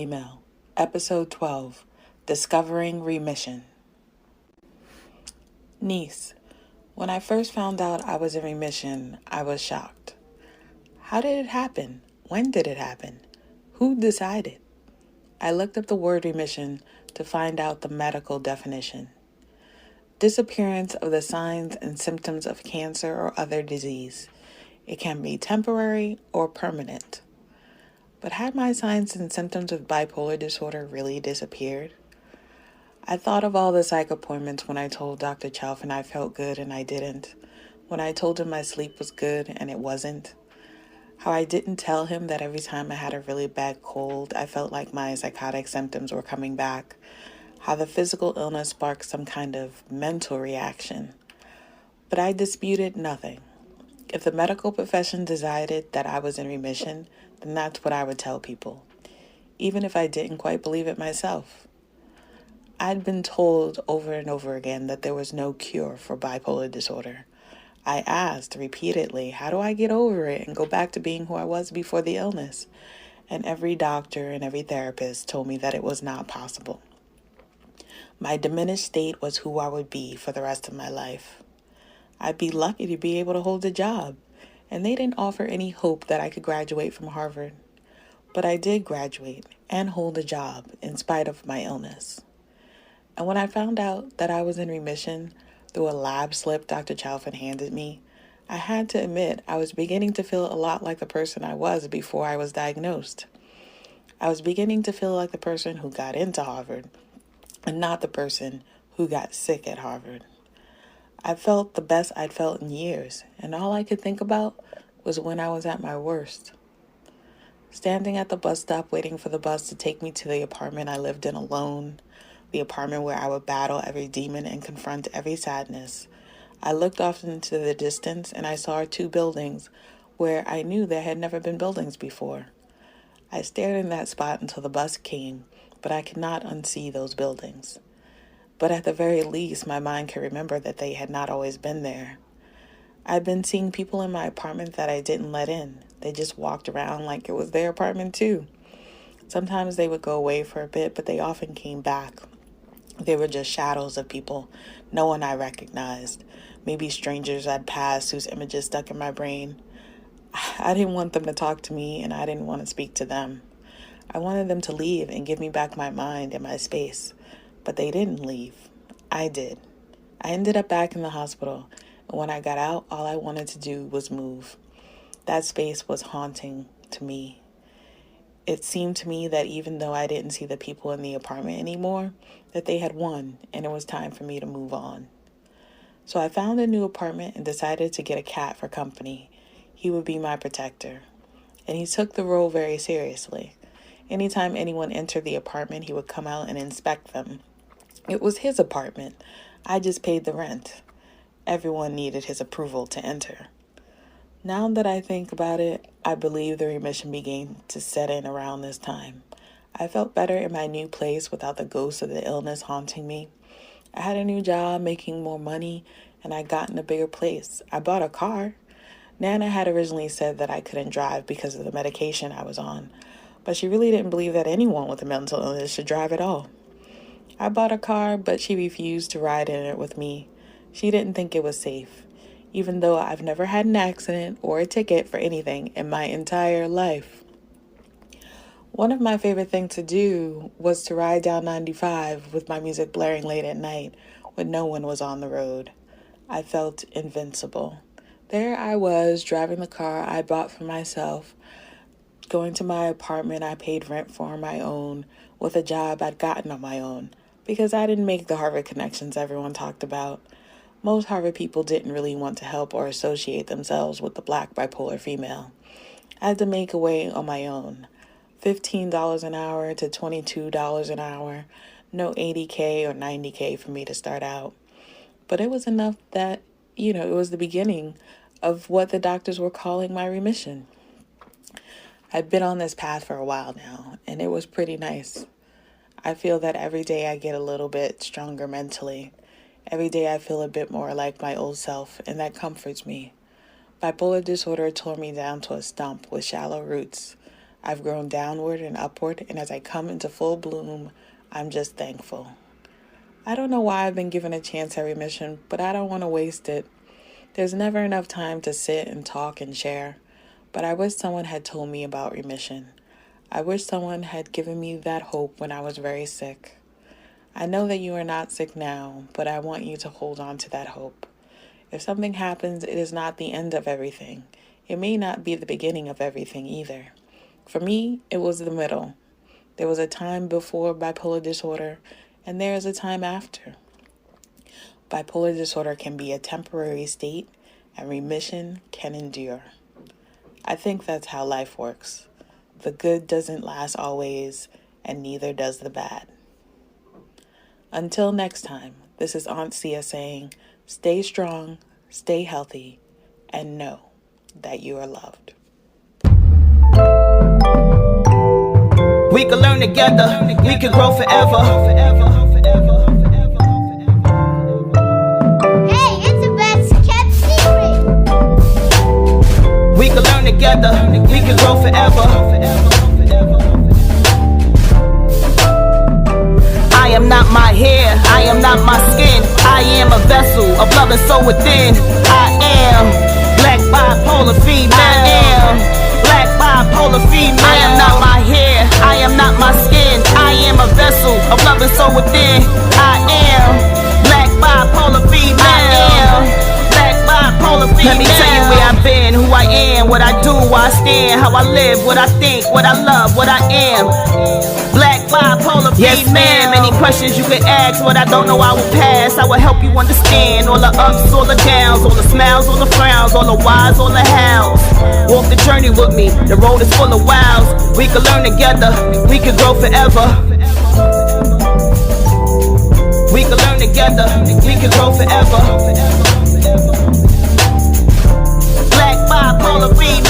Female, Episode 12, Discovering Remission. Niece, when I first found out I was in remission, I was shocked. How did it happen? When did it happen? Who decided? I looked up the word remission to find out the medical definition. Disappearance of the signs and symptoms of cancer or other disease. It can be temporary or permanent. But had my signs and symptoms of bipolar disorder really disappeared? I thought of all the psych appointments when I told Dr. Chalfin I felt good and I didn't. When I told him my sleep was good and it wasn't. How I didn't tell him that every time I had a really bad cold, I felt like my psychotic symptoms were coming back. How the physical illness sparked some kind of mental reaction. But I disputed nothing. If the medical profession decided that I was in remission, then that's what I would tell people, even if I didn't quite believe it myself. I'd been told over and over again that there was no cure for bipolar disorder. I asked repeatedly, how do I get over it and go back to being who I was before the illness? And every doctor and every therapist told me that it was not possible. My diminished state was who I would be for the rest of my life. I'd be lucky to be able to hold a job, and they didn't offer any hope that I could graduate from Harvard. But I did graduate and hold a job in spite of my illness. And when I found out that I was in remission through a lab slip Dr. Chalfin handed me, I had to admit I was beginning to feel a lot like the person I was before I was diagnosed. I was beginning to feel like the person who got into Harvard and not the person who got sick at Harvard. I felt the best I'd felt in years, and all I could think about was when I was at my worst. Standing at the bus stop waiting for the bus to take me to the apartment I lived in alone, the apartment where I would battle every demon and confront every sadness, I looked off into the distance and I saw 2 buildings where I knew there had never been buildings before. I stared in that spot until the bus came, but I could not unsee those buildings. But at the very least, my mind could remember that they had not always been there. I'd been seeing people in my apartment that I didn't let in. They just walked around like it was their apartment too. Sometimes they would go away for a bit, but they often came back. They were just shadows of people, no one I recognized. Maybe strangers I'd passed whose images stuck in my brain. I didn't want them to talk to me, and I didn't want to speak to them. I wanted them to leave and give me back my mind and my space. But they didn't leave. I did. I ended up back in the hospital, and when I got out, all I wanted to do was move. That space was haunting to me. It seemed to me that even though I didn't see the people in the apartment anymore, that they had won, and it was time for me to move on. So I found a new apartment and decided to get a cat for company. He would be my protector, and he took the role very seriously. Anytime anyone entered the apartment, he would come out and inspect them. It was his apartment. I just paid the rent. Everyone needed his approval to enter. Now that I think about it, I believe the remission began to set in around this time. I felt better in my new place without the ghost of the illness haunting me. I had a new job, making more money, and I'd gotten a bigger place. I bought a car. Nana had originally said that I couldn't drive because of the medication I was on, but she really didn't believe that anyone with a mental illness should drive at all. I bought a car, but she refused to ride in it with me. She didn't think it was safe, even though I've never had an accident or a ticket for anything in my entire life. One of my favorite things to do was to ride down 95 with my music blaring late at night when no one was on the road. I felt invincible. There I was, driving the car I bought for myself, going to my apartment I paid rent for on my own, with a job I'd gotten on my own, because I didn't make the Harvard connections everyone talked about. Most Harvard people didn't really want to help or associate themselves with the Black bipolar female. I had to make a way on my own. $15 an hour to $22 an hour, no $80K or $90K for me to start out. But it was enough that, it was the beginning of what the doctors were calling my remission. I've been on this path for a while now, and it was pretty nice. I feel that every day I get a little bit stronger mentally. Every day I feel a bit more like my old self, and that comforts me. Bipolar disorder tore me down to a stump with shallow roots, I've grown downward and upward, and as I come into full bloom, I'm just thankful. I don't know why I've been given a chance at remission, but I don't want to waste it. There's never enough time to sit and talk and share, but I wish someone had told me about remission. I wish someone had given me that hope when I was very sick. I know that you are not sick now, but I want you to hold on to that hope. If something happens, it is not the end of everything. It may not be the beginning of everything either. For me, it was the middle. There was a time before bipolar disorder, and there is a time after. Bipolar disorder can be a temporary state, and remission can endure. I think that's how life works. The good doesn't last always, and neither does the bad. Until next time, this is Aunt Sia saying, stay strong, stay healthy, and know that you are loved. We can learn together, we can grow forever. Hey, it's the best kept secret. We can learn together, we can grow forever. I am not my hair, I am not my skin. I am a vessel of love and soul within. I am black bipolar female. I am black bipolar female. I am not my hair, I am not my skin. I am a vessel of love and soul within. I am black bipolar female. I am black bipolar female. Let me tell you where I've been, who I am, what I do, where I stand, how I live, what I think, what I love, what I am. Black bipolar female. Yes, man, many questions you could ask. What I don't know I will pass. I will help you understand all the ups, all the downs, all the smiles, all the frowns, all the whys, all the hows. Walk the journey with me, the road is full of wows. We can learn together, we can grow forever. We can learn together, we can grow forever. Black bipolar female.